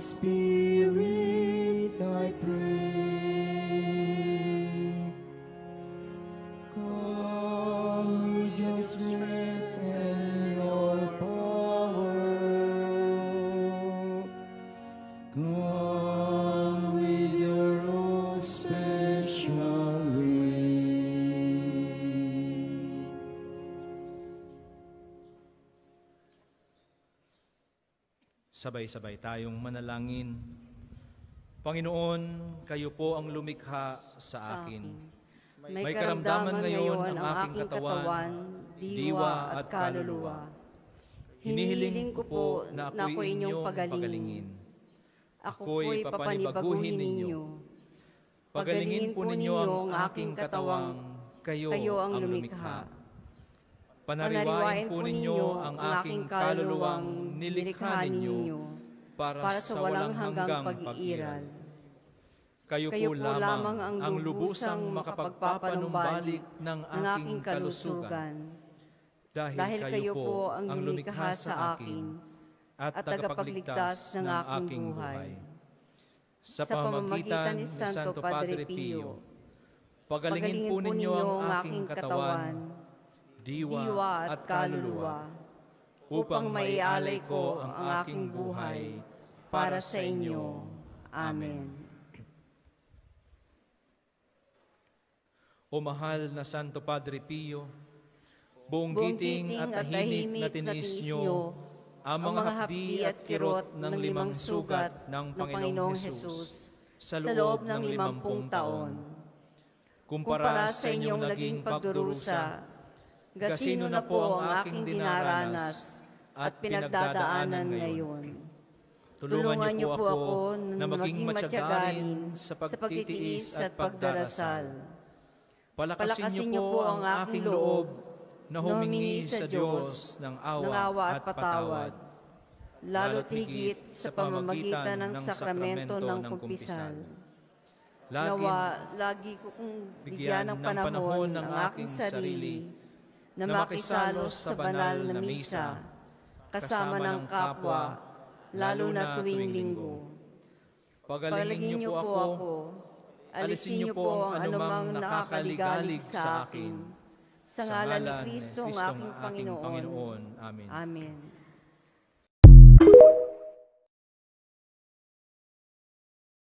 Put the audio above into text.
Spirit, I pray. Come with your strength and your power. Come with your own special way. Sabay-sabay tayong manalangin. Panginoon, kayo po ang lumikha sa akin. May karamdaman ngayon ang aking katawan, diwa at kaluluwa. Hinihiling ko po na ako'y inyong pagalingin. Ako'y papanibaguhin ninyo. Pagalingin po ninyo ang aking katawang kayo ang lumikha. Panariwain po ninyo ang aking kaluluwang nilikha ninyo para sa walang hanggang pag-iiral. Kayo po lamang ang lubusang makapagpapanumbalik ng aking kalusugan. Dahil kayo po ang lumikha sa akin at tagapagligtas ng aking buhay. Sa pamamagitan ni Santo Padre Pio, pagalingin po ninyo ang aking katawan, diwa at kaluluwa, upang maialay ko ang aking buhay para sa inyo. Amen. O mahal na Santo Padre Pio, buong giting at tahimik na tiniis nyo ang mga hapdi at kirot ng 5 sugat ng Panginoong Hesus sa loob ng 50 taon. Kumpara sa inyong naging pagdurusa, gasino na po ang aking dinaranas at pinagdadaanan ngayon. Tulungan niyo po ako na maging matyagain sa pagtitiis at pagdarasal. Palakasin niyo po ang aking loob na humingi sa Diyos ng awa at patawad, lalo't higit sa pamamagitan ng sakramento ng kumpisal. Nawa, lagi ko kong bigyan ng panahon ng aking sarili na makisalos sa banal na misa, kasama ng kapwa, lalo na tuwing linggo. Pagalingin niyo po ako, alisin niyo po ang anumang nakakaligalig sa akin. Sa ngalan ni Kristo ang aking Panginoon. Amen. Amen.